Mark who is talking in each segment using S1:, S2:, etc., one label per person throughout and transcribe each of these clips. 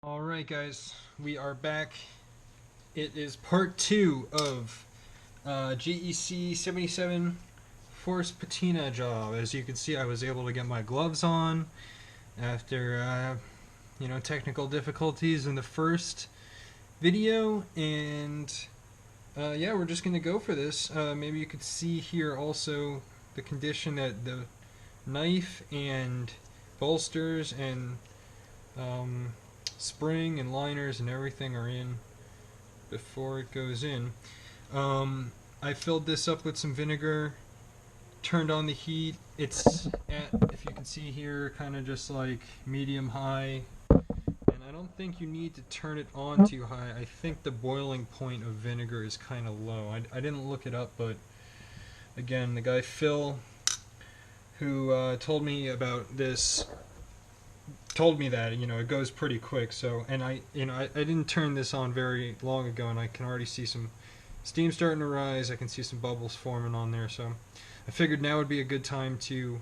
S1: Alright guys, we are back. It is part 2 of GEC 77 Force Patina job. As you can see, I was able to get my gloves on after technical difficulties in the first video, and yeah, we're just gonna go for this. Maybe you could see here also the condition that the knife and bolsters and spring and liners and everything are in before it goes in. I filled this up with some vinegar, turned on the heat. It's at, if you can see here, kind of just like medium high, and I don't think you need to turn it on too high. I think the boiling point of vinegar is kind of low. I didn't look it up, but again, the guy Phil, who told me about this, told me that it goes pretty quick. So, and I didn't turn this on very long ago, and I can already see some steam starting to rise. I can see some bubbles forming on there, so I figured now would be a good time to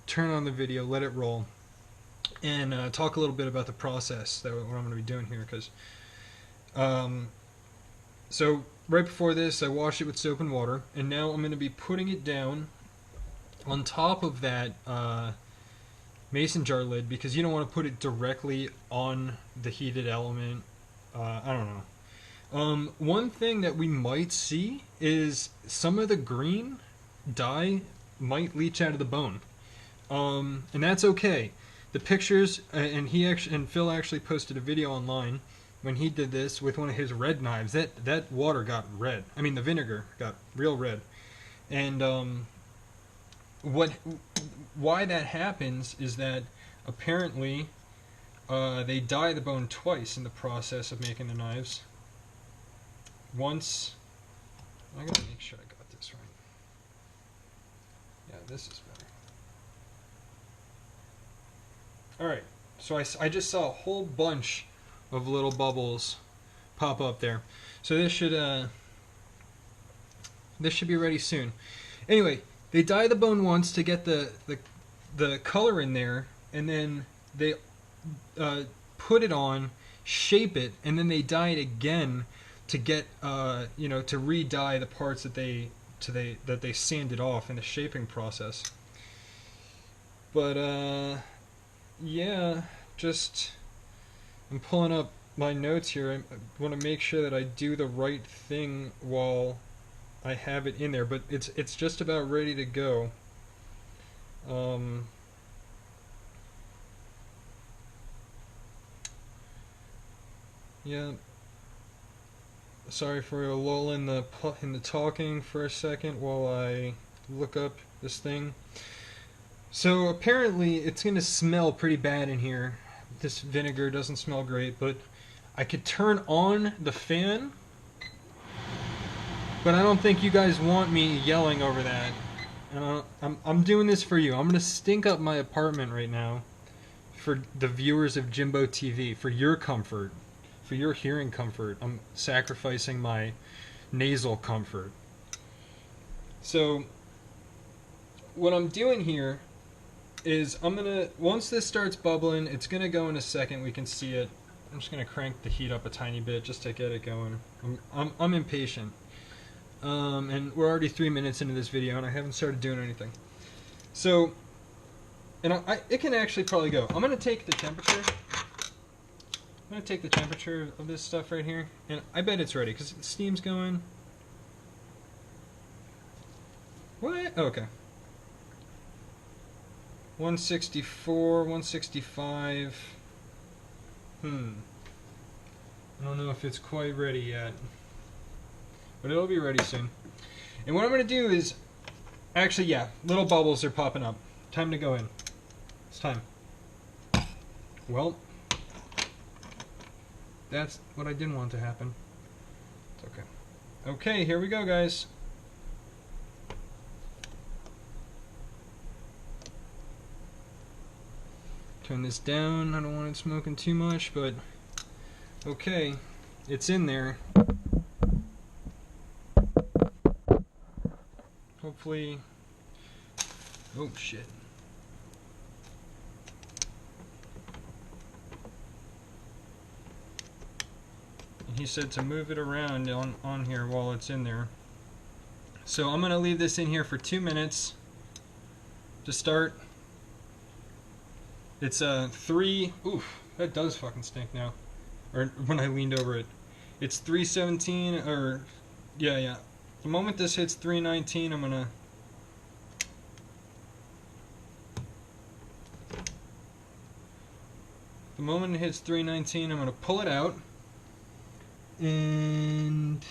S1: turn on the video, let it roll, and talk a little bit about the process that what I'm going to be doing here. Because so right before this, I washed it with soap and water, and now I'm going to be putting it down on top of that mason jar lid, because you don't want to put it directly on the heated element. I don't know. One thing that we might see is some of the green dye might leach out of the bone, and that's okay. The pictures, and Phil actually posted a video online when he did this with one of his red knives. That water got red. I mean, the vinegar got real red, and why that happens is that apparently they dye the bone twice in the process of making the knives. Once, I gotta make sure I got this right. Yeah, this is better. Alright, so I just saw a whole bunch of little bubbles pop up there. So this should be ready soon. Anyway, they dye the bone once to get the color in there, and then they put it on, shape it, and then they dye it again to get to re-dye the parts that they sanded off in the shaping process. But yeah, just I'm pulling up my notes here. I want to make sure that I do the right thing while I have it in there, but it's just about ready to go. Yeah. Sorry for a lull in the talking for a second while I look up this thing. So apparently it's gonna smell pretty bad in here. This vinegar doesn't smell great, but I could turn on the fan, but I don't think you guys want me yelling over that. And I'm doing this for you. I'm gonna stink up my apartment right now for the viewers of Jimbo TV, for your comfort, for your hearing comfort. I'm sacrificing my nasal comfort. So what I'm doing here is once this starts bubbling, it's gonna go in a second. We can see it. I'm just gonna crank the heat up a tiny bit just to get it going. I'm impatient. And we're already 3 minutes into this video, and I haven't started doing anything. So, and it can actually probably go. I'm gonna take the temperature. I'm gonna take the temperature of this stuff right here, and I bet it's ready because the steam's going. What? Oh, okay. 164, 165. I don't know if it's quite ready yet, but it'll be ready soon. And what I'm going to do is, actually, yeah, little bubbles are popping up. Time to go in. It's time. Well, that's what I didn't want to happen. It's okay. Okay, here we go, guys. Turn this down. I don't want it smoking too much, but okay, it's in there. Hopefully. Oh shit. And he said to move it around on here while it's in there. So I'm going to leave this in here for 2 minutes to start. It's 3, oof, that does fucking stink now. Or when I leaned over it. It's 317, or, yeah. The moment this hits 319, I'm gonna... The moment it hits 319, I'm gonna pull it out. And...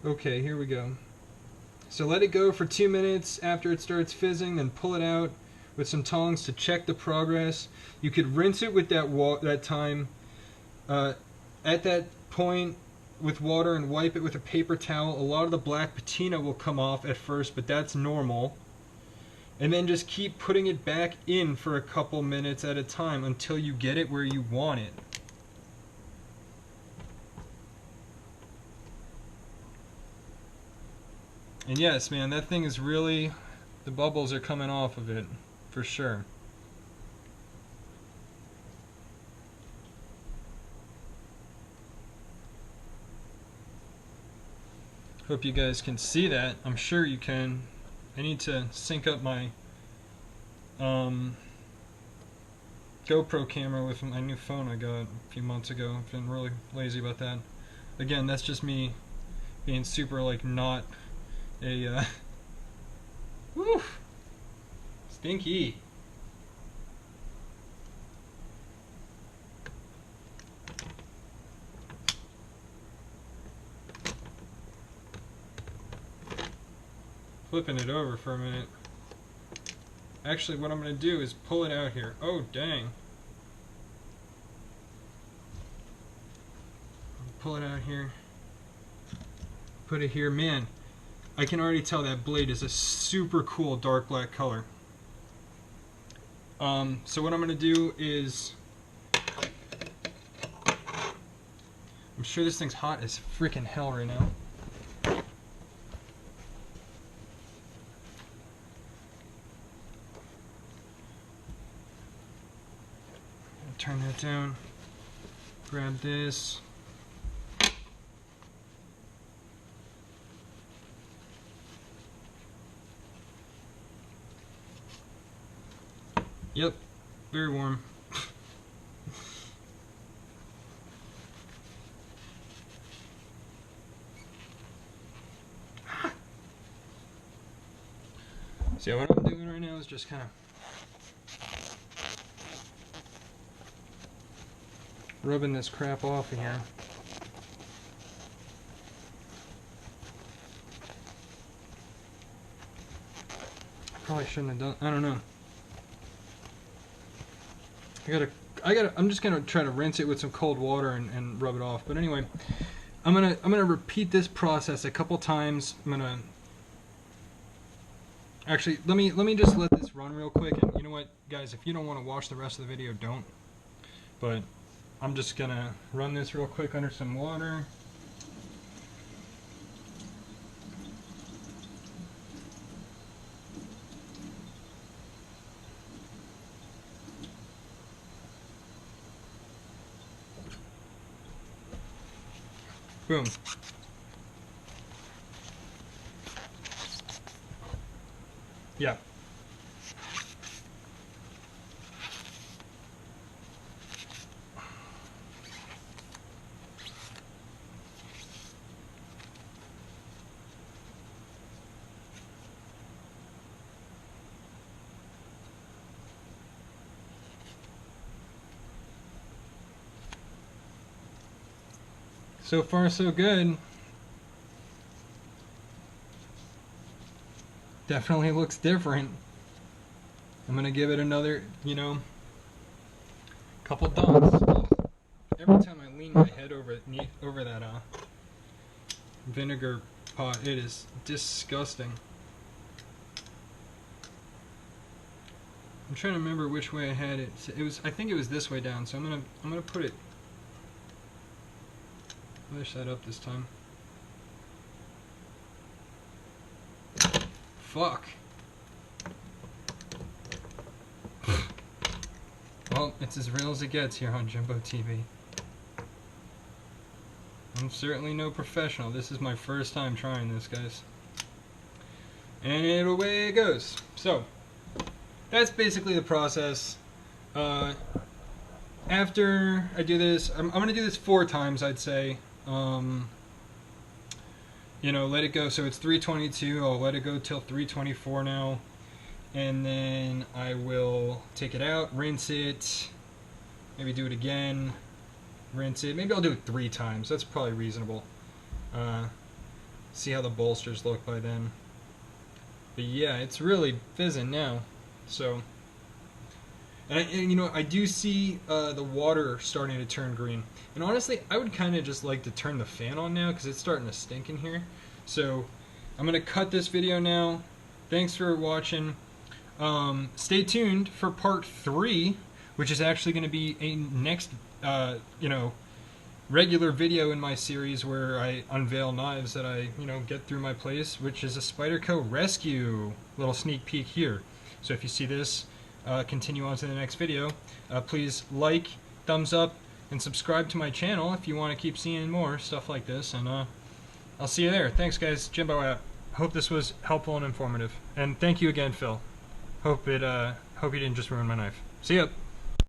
S1: Okay, here we go. So let it go for 2 minutes after it starts fizzing, then pull it out with some tongs to check the progress. You could rinse it with that time at that point with water and wipe it with a paper towel. A lot of the black patina will come off at first, but that's normal. And then just keep putting it back in for a couple minutes at a time until you get it where you want it. And yes, man, that thing is really, the bubbles are coming off of it, for sure. Hope you guys can see that. I'm sure you can. I need to sync up my GoPro camera with my new phone I got a few months ago. I've been really lazy about that. Again, that's just me being super, like, not a woo, stinky. Flipping it over for a minute. Actually, what I'm going to do is pull it out here. Oh, dang. Pull it out here. Put it here. Man, I can already tell that blade is a super cool dark black color. So what I'm going to do is... I'm sure this thing's hot as freaking hell right now. Turn that down. Grab this. Yep, very warm. So what I'm doing right now is just kind of rubbing this crap off of here. Probably shouldn't have done. I don't know. I'm just gonna try to rinse it with some cold water and rub it off. But anyway, I'm gonna repeat this process a couple times. I'm gonna actually let me just let this run real quick. And you know what, guys, if you don't want to watch the rest of the video, don't. But I'm just gonna run this real quick under some water. Boom. Yeah. So far, so good. Definitely looks different. I'm gonna give it another, couple dots. Every time I lean my head over that vinegar pot, it is disgusting. I'm trying to remember which way I had it. I think it was this way down. So I'm gonna put it. Finish that up this time. fuck. Well, it's as real as it gets here on Jimbo TV. I'm certainly no professional. This is my first time trying this, guys. And away it goes. So, that's basically the process. After I do this, I'm going to do this 4 times, I'd say. You know, let it go. So it's 322. I'll let it go till 324 now. And then I will take it out, rinse it, maybe do it again, rinse it. Maybe I'll do it 3 times. That's probably reasonable. See how the bolsters look by then. But yeah, it's really fizzing now. So, and you know, I do see the water starting to turn green. And honestly, I would kind of just like to turn the fan on now because it's starting to stink in here. So, I'm going to cut this video now. Thanks for watching. Stay tuned for part 3, which is actually going to be a next, you know, regular video in my series where I unveil knives that I, you know, get through my place, which is a Spyderco Rescue. Little sneak peek here. So if you see this, continue on to the next video. Please like, thumbs up, and subscribe to my channel if you want to keep seeing more stuff like this. And I'll see you there. Thanks, guys. Jimbo out. Hope this was helpful and informative. And thank you again, Phil. Hope you didn't just ruin my knife. See ya.